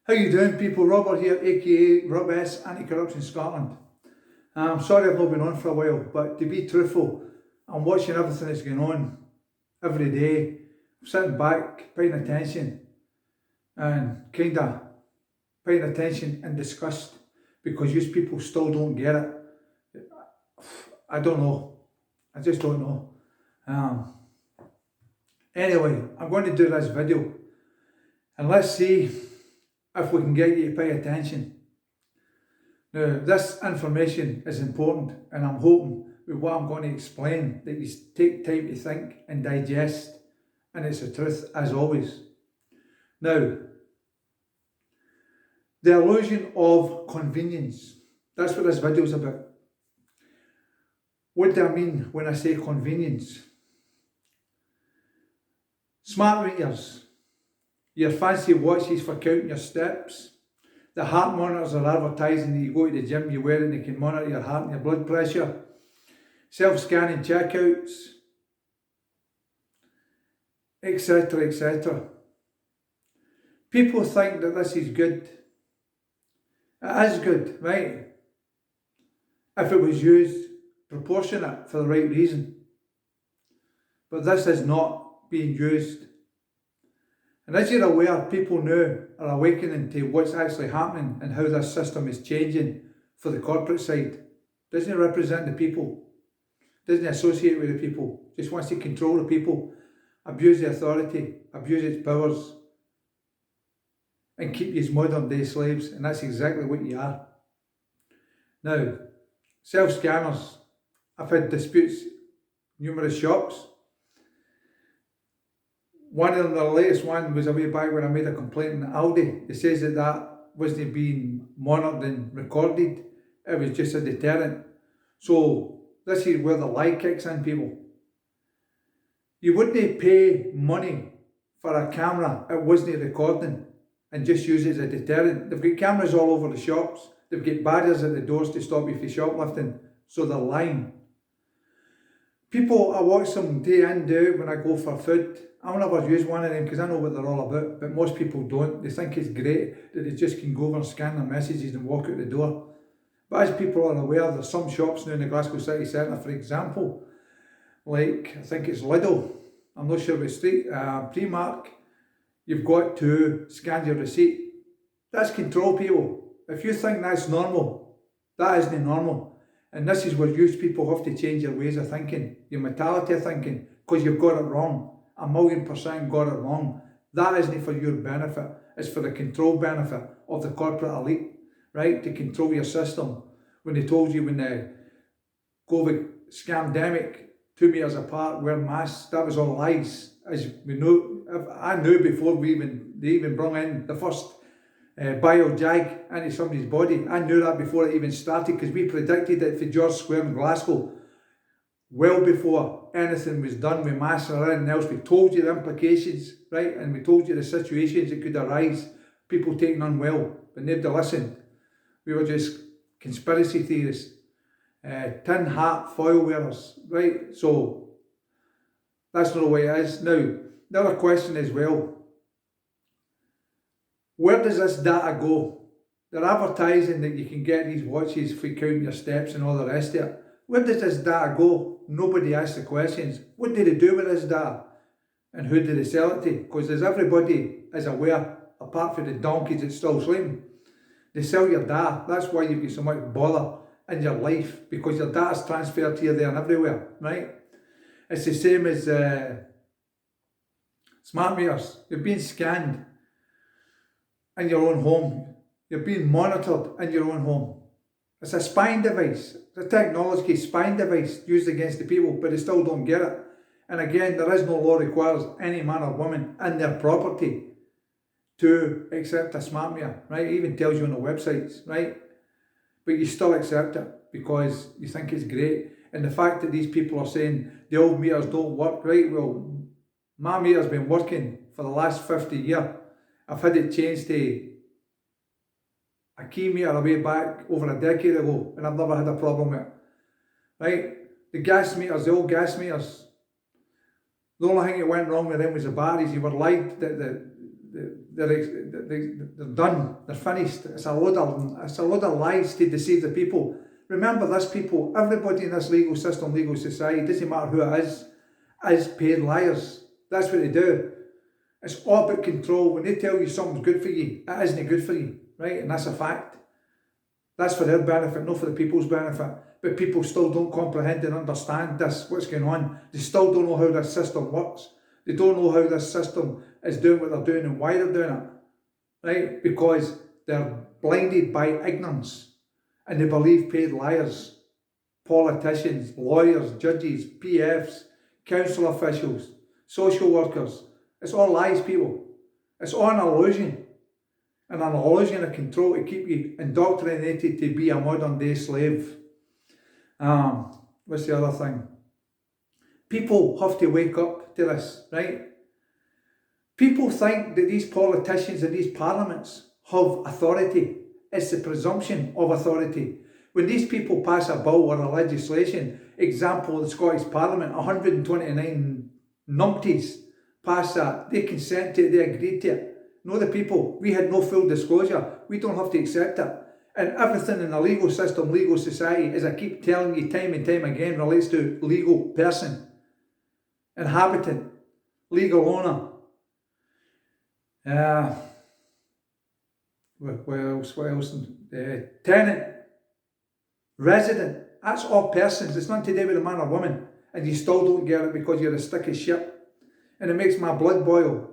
How you doing, people? Robert here, AKA Robess Anti-Corruption Scotland. I'm sorry I've not been on for a while, but to be truthful, I'm watching everything that's going on every day. I'm sitting back, paying attention, and kinda paying attention in disgust because these people still don't get it. I don't know. I just don't know. Um, anyway, I'm going to do this video and let's see if we can get you to pay attention. Now, this information is important, and I'm hoping with what I'm going to explain that you take time to think and digest, and it's the truth as always. Now, the illusion of convenience. That's what this video is about. What do I mean when I say convenience? Smart meters, your fancy watches for counting your steps, the heart monitors are advertising that you go to the gym, you wear it and they can monitor your heart and your blood pressure, self-scanning checkouts, etc, etc. People think that this is good. It is good, right? If it was used proportionate for the right reason. But this is not being used. And as you're aware, people now are awakening to what's actually happening and how this system is changing for the corporate side. Doesn't represent the people, doesn't associate with the people, just wants to control the people, abuse the authority, abuse its powers, and keep you as modern day slaves, and that's exactly what you are. Now, self-scanners, I've had disputes, numerous shops. One of them, the latest one, was a way back when I made a complaint in Aldi. It says that wasn't being monitored and recorded. It was just a deterrent. So this is where the lie kicks in, people. You wouldn't pay money for a camera it wasn't recording and just use it as a deterrent. They've got cameras all over the shops. They've got barriers at the doors to stop you from shoplifting. So they're lying. People, I watch them day in, day out when I go for food. I'll never use one of them because I know what they're all about, but most people don't. They think it's great that they just can go over and scan their messages and walk out the door. But as people are aware, there's some shops now in the Glasgow city centre, for example, like I think it's Lidl, I'm not sure which street, Primark, you've got to scan your receipt. That's control, people. If you think that's normal, that isn't normal. And this is where you people have to change your ways of thinking, your mentality of thinking, because you've got it wrong. 1,000,000% got it wrong. That isn't for your benefit. It's for the control benefit of the corporate elite, right? To control your system. When they told you when the COVID scamdemic, 2 metres apart, wear masks, that was all lies. As we know, I knew before they even brought in the first bio-jag into somebody's body. I knew that before it even started because we predicted it for George Square in Glasgow. Well before anything was done with masks or anything else, we told you the implications, right? And we told you the situations that could arise, people taking unwell, but nobody listened. We were just conspiracy theorists, tin hat foil wearers, right? So that's not the way it is. Now, the other question as well, where does this data go? They're advertising that you can get these watches for counting your steps and all the rest of it. Where does this data go? Nobody asks the questions. What do they do with this data? And who do they sell it to? Because as everybody is aware, apart from the donkeys that still sleeping, they sell your data. That's why you get so much bother in your life, because your data's transferred here, there and everywhere, right? It's the same as smart meters. You're being scanned in your own home. You're being monitored in your own home. It's a spying device. It's a technology spying device used against the people, but they still don't get it. And again, there is no law requires any man or woman in their property to accept a smart meter, right? It even tells you on the websites, right? But you still accept it because you think it's great. And the fact that these people are saying the old meters don't work, right? Well, my meter's been working for the last 50 years. I've had it changed to a key meter way back over a decade ago, and I've never had a problem with it, right? The gas meters, the old gas meters, the only thing that went wrong with them was the batteries. You were lied that they're done, they're finished. It's a load of lies to deceive the people. Remember this, people, everybody in this legal system, legal society, doesn't matter who it is paid liars. That's what they do. It's all about control. When they tell you something's good for you, it isn't good for you, right? And that's a fact. That's for their benefit, not for the people's benefit. But people still don't comprehend and understand this, what's going on. They still don't know how this system works. They don't know how this system is doing what they're doing and why they're doing it, right? Because they're blinded by ignorance and they believe paid liars, politicians, lawyers, judges, PFs, council officials, social workers. It's all lies, people. It's all an illusion. And an illusion of control to keep you indoctrinated to be a modern day slave. What's the other thing? People have to wake up to this, right? People think that these politicians and these parliaments have authority. It's the presumption of authority. When these people pass a bill or a legislation, example, the Scottish Parliament, 129 numpties pass that, they consent to it, they agreed to it. No, the people, we had no full disclosure. We don't have to accept it. And everything in the legal system, legal society, as I keep telling you time and time again, relates to legal person, inhabitant, legal owner. What else? Tenant, resident. That's all persons. It's nothing to do with a man or woman. And you still don't get it because you're a stick of shit. And it makes my blood boil.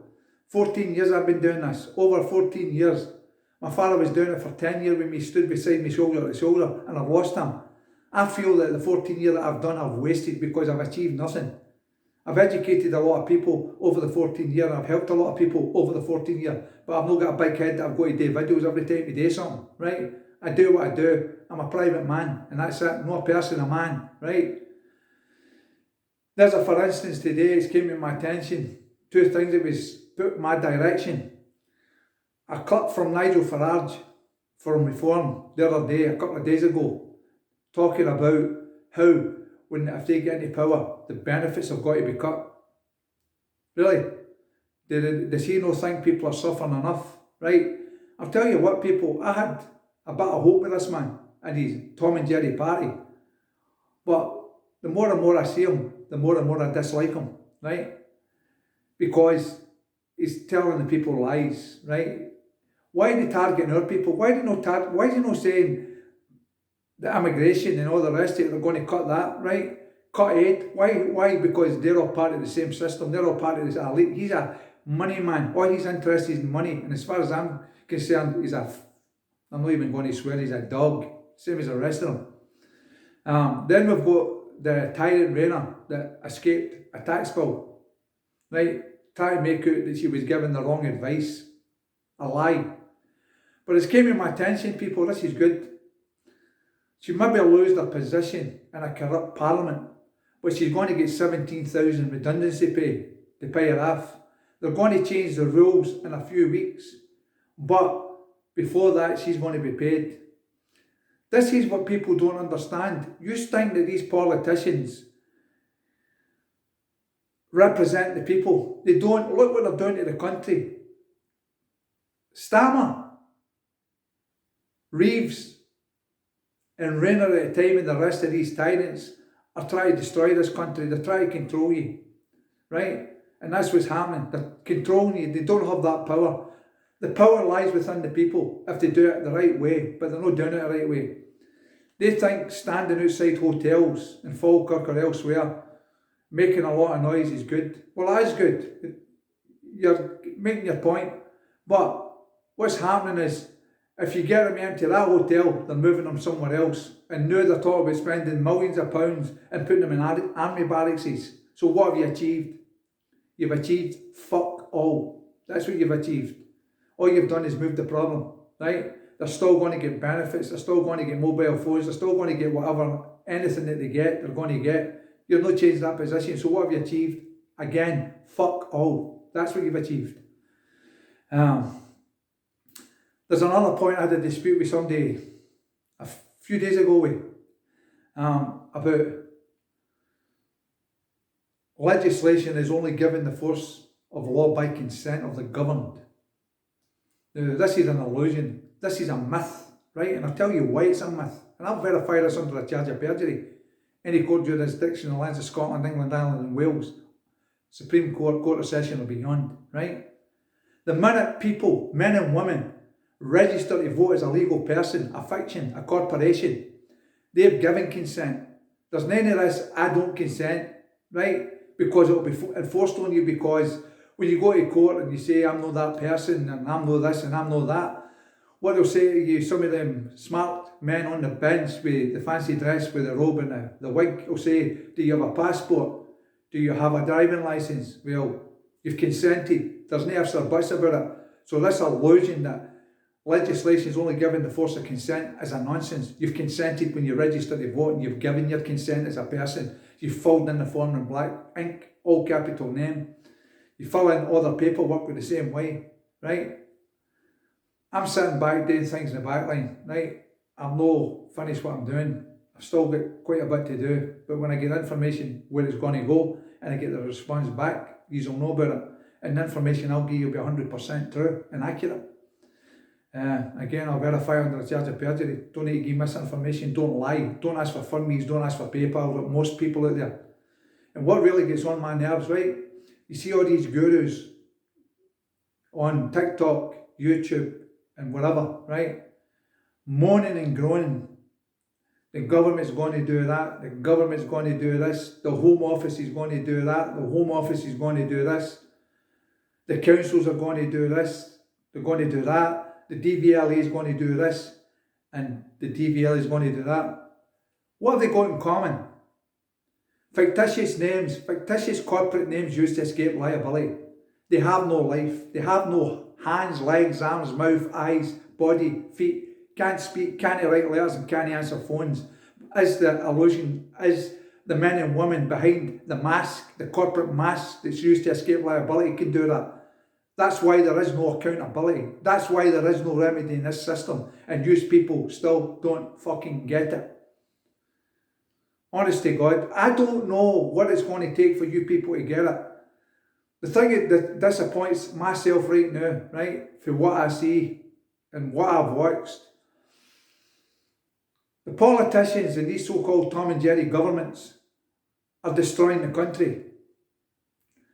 14 years I've been doing this. Over 14 years. My father was doing it for 10 years when he stood beside me shoulder to shoulder and I've lost him. I feel that the 14 years that I've done I've wasted because I've achieved nothing. I've educated a lot of people over the 14 years. I've helped a lot of people over the 14 years. But I've not got a big head that I've got to do videos every time to do something, right? I do what I do. I'm a private man and that's it. Not a person, a man, right? There's a, for instance, today it's came to my attention. Two things that was put in my direction. A clip from Nigel Farage from Reform the other day, a couple of days ago, talking about how if they get into power, the benefits have got to be cut. Really? Does he not think people are suffering enough? Right? I'll tell you what, people, I had a bit of hope with this man and his Tom and Jerry party. But the more and more I see him, the more and more I dislike him, right? Because he's telling the people lies, right? Why are they targeting our people? Why is he not saying the immigration and all the rest of it, they're going to cut that, right? Cut aid. Why? Because they're all part of the same system. They're all part of this elite. He's a money man. All he's interested is in money. And as far as I'm concerned, I'm not even going to swear, he's a dog. Same as the rest of them. Then we've got the tyrant Rayner that escaped a tax bill, right? Trying to make out that she was given the wrong advice. A lie. But it's came to my attention, people, this is good. She maybe lose her position in a corrupt parliament, but she's going to get 17,000 redundancy pay to pay her off. They're going to change the rules in a few weeks, but before that she's going to be paid. This is what people don't understand. You think that these politicians represent the people. They don't. Look what they're doing to the country. Stammer, Reeves and Rayner at the time and the rest of these tyrants are trying to destroy this country. They're trying to control you, right? And that's what's happening. They're controlling you. They don't have that power. The power lies within the people if they do it the right way, but they're not doing it the right way. They think standing outside hotels in Falkirk or elsewhere, making a lot of noise is good. Well, that is good. You're making your point. But what's happening is, if you get them empty that hotel, they're moving them somewhere else. And now they're talking about spending millions of pounds and putting them in army barracks. So what have you achieved? You've achieved fuck all. That's what you've achieved. All you've done is move the problem, right? They're still going to get benefits. They're still going to get mobile phones. They're still going to get whatever, anything that they get, they're going to get. You're not changing that position. So what have you achieved? Again, fuck all. That's what you've achieved. There's another point I had a dispute with somebody a few days ago about legislation is only given the force of law by consent of the governed. Now, this is an illusion. This is a myth, right? And I'll tell you why it's a myth. And I'll verify this under a charge of perjury. Any court jurisdiction in the lands of Scotland, England, Ireland and Wales, Supreme Court, Court of Session or beyond, right? The minute people, men and women, register to vote as a legal person, a fiction, a corporation, they've given consent. There's none of this, I don't consent, right? Because it will be enforced on you, because when you go to court and you say, I'm not that person, and I'm not this, and I'm not that, what they'll say to you, some of them smart men on the bench with the fancy dress, with the robe and the wig, will say, do you have a passport? Do you have a driving licence? Well, you've consented. There's no ifs or buts about it. So this illusion that legislation is only given the force of consent is a nonsense. You've consented when you register to vote, and you've given your consent as a person. You've filled in the form in black ink, all capital name. You fill in all the paperwork with the same way, right? I'm sitting back doing things in the back line, right? I'm no finished what I'm doing. I've still got quite a bit to do, but when I get information where it's going to go and I get the response back, you'll know about it. And the information I'll give you will be 100% true and accurate. Again, I'll verify under a charge of perjury. Don't need to give misinformation, don't lie, don't ask for fundies, don't ask for PayPal, like most people out there. And what really gets on my nerves, right? You see all these gurus on TikTok, YouTube, and whatever, right? Moaning and groaning. The government's going to do that, the government's going to do this, the Home Office is going to do that, the Home Office is going to do this, the councils are going to do this, they're going to do that, the DVLA is going to do this, and the DVL is going to do that. What have they got in common? Fictitious names, fictitious corporate names used to escape liability. They have no life, they have no hands, legs, arms, mouth, eyes, body, feet, can't speak, can't write letters and can't answer phones. Is the illusion, is the men and women behind the mask, the corporate mask that's used to escape liability can do that. That's why there is no accountability. That's why there is no remedy in this system, and you people still don't fucking get it. Honest to God, I don't know what it's going to take for you people to get it. The thing that disappoints myself right now, right, for what I see and what I've watched, the politicians and these so-called Tom and Jerry governments are destroying the country.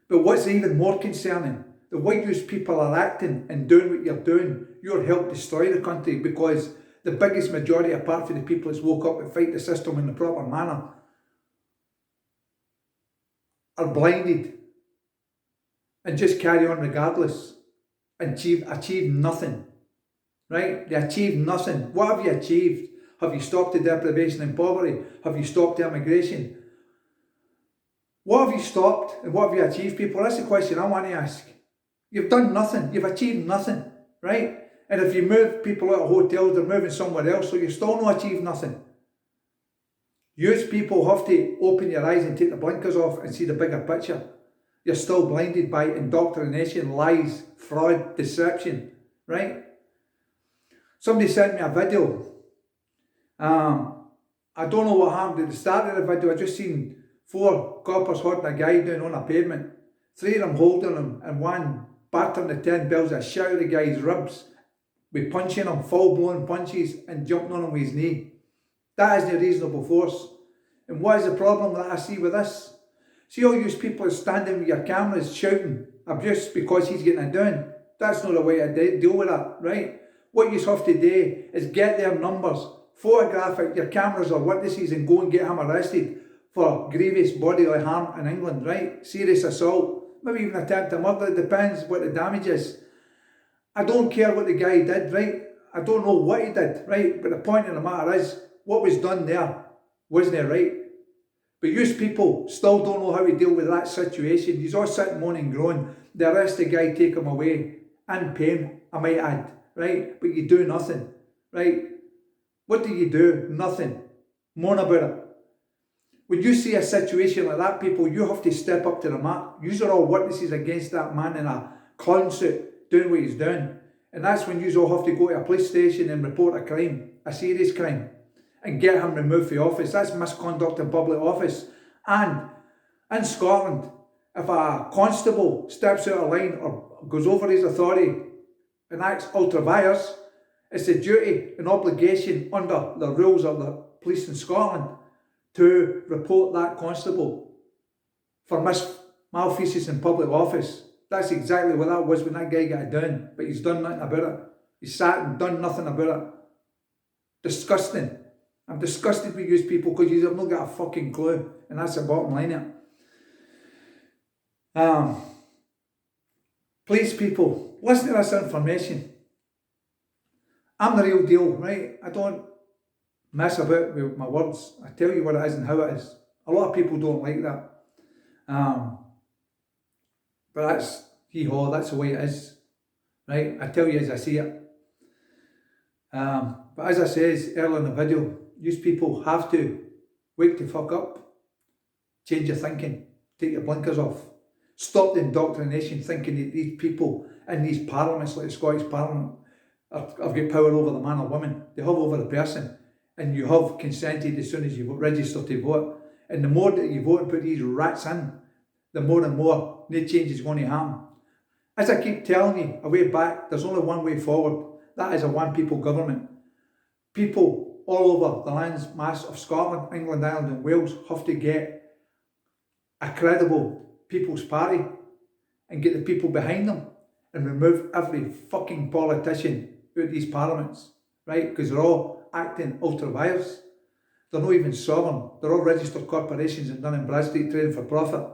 But what's even more concerning, the way you people are acting and doing what you're doing, you're helping destroy the country, because the biggest majority, apart from the people that's woke up and fight the system in the proper manner, are blinded and just carry on regardless and achieve nothing, right? They achieve nothing. What have you achieved? Have you stopped the deprivation and poverty? Have you stopped the immigration? What have you stopped and what have you achieved, people? That's the question I want to ask. You've done nothing. You've achieved nothing, right? And if you move people out of hotels, they're moving somewhere else, so you still not achieved nothing. You people have to open your eyes and take the blinkers off and see the bigger picture. You're still blinded by indoctrination, lies, fraud, deception, right? Somebody sent me a video. I don't know what happened at the start of the video. I just seen 4 coppers holding a guy down on a pavement. 3 of them holding him and one battering the 10 bills a shot at the guy's ribs with punching him, full-blown punches, and jumping on him with his knee. That isn't a reasonable force. And what is the problem that I see with this? See all you people standing with your cameras shouting abuse because he's getting it done. That's not the way to deal with that, right? What you have to do is get their numbers, photograph it, your cameras or witnesses, and go and get him arrested for grievous bodily harm in England, right? Serious assault, maybe even attempted murder. It depends what the damage is. I don't care what the guy did, right? I don't know what he did, right? But the point of the matter is, what was done there wasn't right. But you people still don't know how to deal with that situation. You're all sitting moaning and groaning. The arrest the guy, take him away, in pain, I might add, right? But you do nothing, right? What do you do? Nothing. Moan about it. When you see a situation like that, people, you have to step up to the mark. You are all witnesses against that man in a clown suit doing what he's doing. And that's when you all have to go to a police station and report a crime, a serious crime, and get him removed from office. That's misconduct in public office. And in Scotland, if a constable steps out of line or goes over his authority and acts ultra vires, it's the duty and obligation under the rules of the police in Scotland to report that constable for malfeasance in public office. That's exactly what that was when that guy got it done, but he's done nothing about it. He sat and done nothing about it. Disgusting. I'm disgusted with you people because you have not got a fucking clue, and that's the bottom line here. Please people, listen to this information. I'm the real deal, right? I don't mess about with my words. I tell you what it is and how it is. A lot of people don't like that. But that's that's the way it is, right? I tell you as I see it. But as I says earlier in the video, you people have to wake the fuck up, change your thinking, take your blinkers off, stop the indoctrination thinking that these people in these parliaments like the Scottish Parliament have got power over the man or woman. They have over the person, and you have consented as soon as you register to vote. And the more that you vote and put these rats in, the more and more no change is going to happen. As I keep telling you, a way back, there's only one way forward. That is a one people government. People all over the lands mass of Scotland, England, Ireland and Wales have to get a credible People's Party and get the people behind them and remove every fucking politician out of these parliaments, right? Because they're all acting ultra vires. They're not even sovereign. They're all registered corporations and Dun & Bradstreet trading for profit.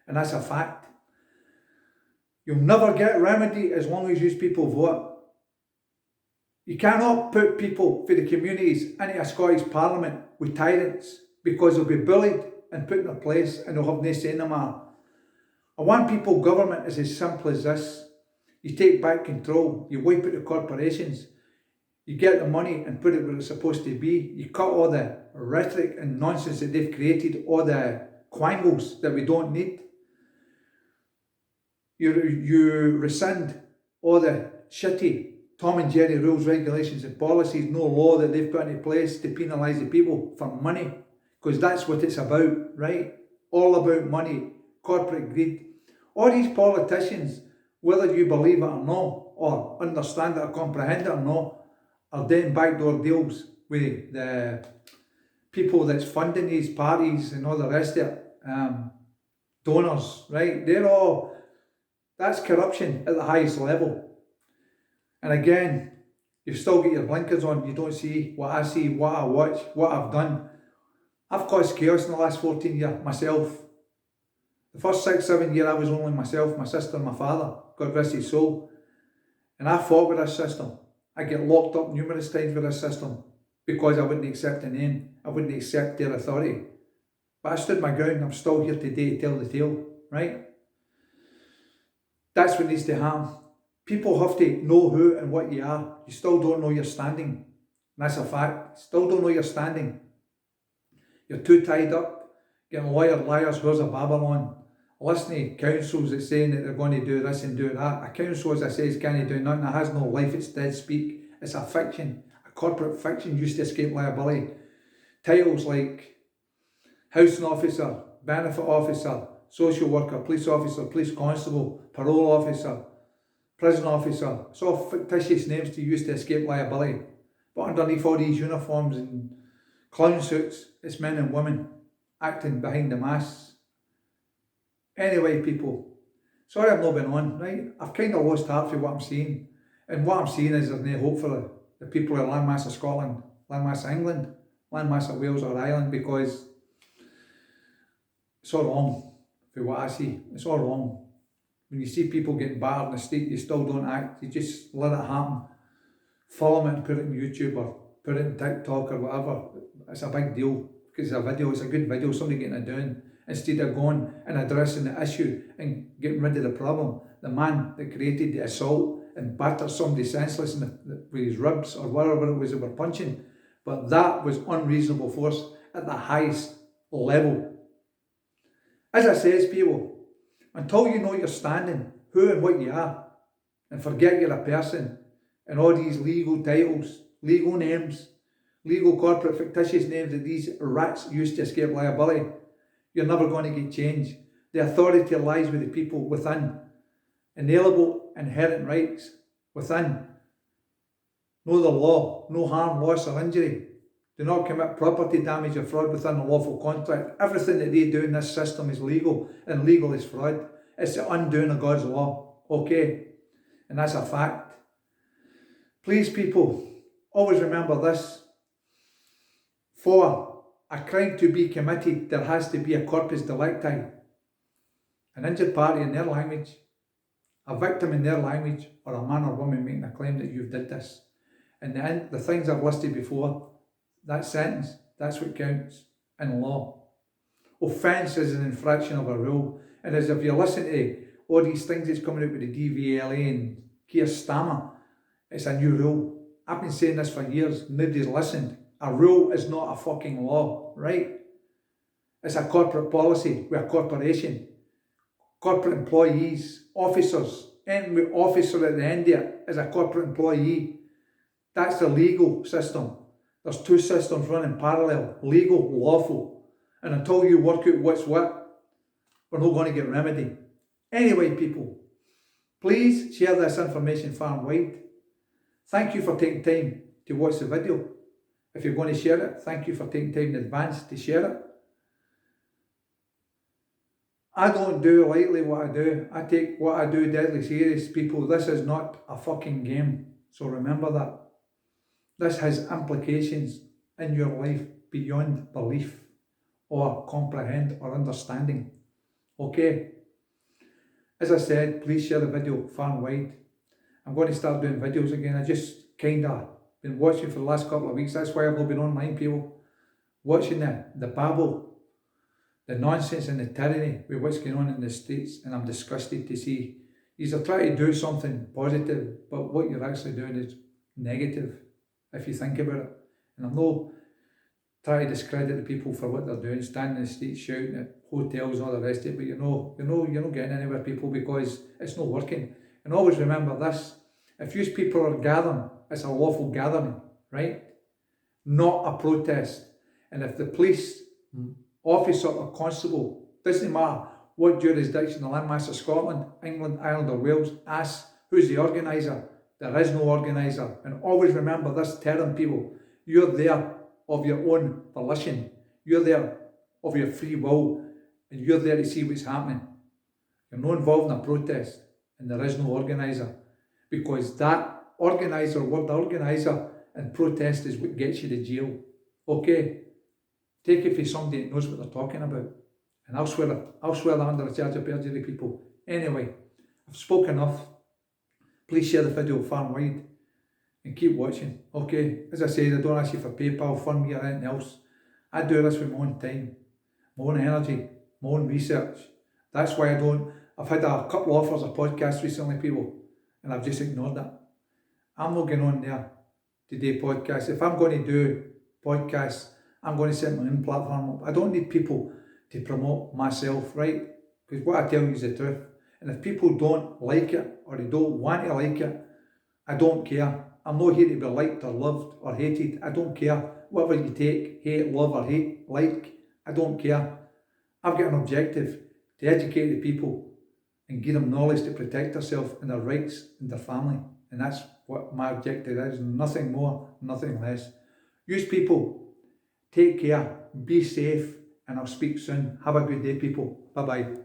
And that's a fact. You'll never get remedy as long as you people vote. You cannot put people for the communities into a Scottish Parliament with tyrants because they'll be bullied and put in their place and they'll have no say in the matter. A one people government is as simple as this. You take back control, you wipe out the corporations, you get the money and put it where it's supposed to be, you cut all the rhetoric and nonsense that they've created, all the quangles that we don't need. You rescind all the shitty Tom and Jerry rules, regulations and policies, no law that they've put into place to penalise the people for money, because that's what it's about, right? All about money, corporate greed. All these politicians, whether you believe it or not, or understand it or comprehend it or not, are doing backdoor deals with the people that's funding these parties and all the rest of it, donors, right? That's corruption at the highest level. And again, you've still got your blinkers on. You don't see what I see, what I watch, what I've done. I've caused chaos in the last 14 years myself. The first 6, 7 years I was only myself, my sister and my father, God rest his soul. And I fought with this system. I get locked up numerous times with this system because I wouldn't accept the name. I wouldn't accept their authority. But I stood my ground. I'm still here today to tell the tale, right? That's what needs to happen. People have to know who and what you are. You still don't know your standing. And that's a fact. Still don't know your standing. You're too tied up, getting liars, whore's of Babylon, listening to councils that saying that they're going to do this and do that. A council, as I say, is can't do nothing. It has no life, it's dead speak. It's a fiction, a corporate fiction used to escape liability. Titles like housing officer, benefit officer, social worker, police constable, parole officer, prison officer. It's all fictitious names to use to escape liability. But underneath all these uniforms and clown suits, it's men and women acting behind the masks. Anyway, people, sorry I've not been on, right? I've kind of lost heart for what I'm seeing. And what I'm seeing is there's no hope for the people of landmass of Scotland, landmass of England, landmass of Wales or Ireland, because it's all wrong for what I see. It's all wrong. When you see people getting battered in the street, you still don't act. You just let it happen. Follow it and put it on YouTube or put it on TikTok or whatever. It's a big deal because it's a video. It's a good video. Somebody getting it done instead of going and addressing the issue and getting rid of the problem. The man that created the assault and battered somebody senseless with his ribs or whatever it was they were punching. But that was unreasonable force at the highest level. As I says, people, until you know your standing, who and what you are, and forget you're a person, and all these legal titles, legal names, legal corporate fictitious names that these rats use to escape liability, you're never going to get change. The authority lies with the people within. Inalienable inherent rights within. Know the law, no harm, loss or injury. Do not commit property damage or fraud within a lawful contract. Everything that they do in this system is legal, and legal is fraud. It's the undoing of God's law, okay? And that's a fact. Please, people, always remember this. For a crime to be committed, there has to be a corpus delicti, an injured party in their language, a victim in their language, or a man or woman making a claim that you've did this. And the things I've listed before, that sentence, that's what counts in law. Offence is an infraction of a rule. And as if you listen to all these things that's coming out with the DVLA and Keir Starmer, it's a new rule. I've been saying this for years, nobody's listened. A rule is not a fucking law, right? It's a corporate policy with a corporation. Corporate employees, officers, and with officer at the end of it is a corporate employee. That's the legal system. There's two systems running parallel, legal, lawful. And until you work out what's what, we're not going to get remedy. Anyway, people, please share this information far and wide. Thank you for taking time to watch the video. If you're going to share it, thank you for taking time in advance to share it. I don't do lightly what I do. I take what I do deadly serious, people. This is not a fucking game. So remember that. This has implications in your life beyond belief or comprehend or understanding. Okay? As I said, please share the video far and wide. I'm going to start doing videos again. I just kind of been watching for the last couple of weeks. That's why I've not been online, people. Watching the babble, the nonsense and the tyranny with what's going on in the States, and I'm disgusted to see. You're trying to do something positive, but what you're actually doing is negative, if you think about it. And I'm not trying to discredit the people for what they're doing, standing in the streets shouting at hotels and all the rest of it, but you're not getting anywhere, people, because it's not working. And always remember this, if you people are gathering, it's a lawful gathering, right? Not a protest. And if the police officer or constable, doesn't matter what jurisdiction, the Landmass of Scotland, England, Ireland or Wales, asks who's the organiser, there is no organiser. And always remember this term, people, you're there of your own volition, you're there of your free will, and you're there to see what's happening. You're not involved in a protest, and there is no organiser, because that organiser, word organiser, and protest is what gets you to jail. Okay? Take it from somebody that knows what they're talking about. And I'll swear that under a charge of perjury, people. Anyway, I've spoken enough. Please share the video far and wide. And keep watching. Okay? As I said, I don't ask you for PayPal, fund me or anything else. I do this with my own time, my own energy, my own research. That's why I've had a couple of offers of podcasts recently, people, and I've just ignored that. I'm not going on there to do podcasts. If I'm going to do podcasts, I'm going to set my own platform up. I don't need people to promote myself, right? Because what I tell you is the truth. And if people don't like it, or they don't want to like it, I don't care. I'm not here to be liked or loved or hated. I don't care. Whatever you take, hate, love or hate, like, I don't care. I've got an objective to educate the people and give them knowledge to protect themselves and their rights and their family. And that's what my objective is. Nothing more, nothing less. Use people, take care, be safe, and I'll speak soon. Have a good day, people. Bye-bye.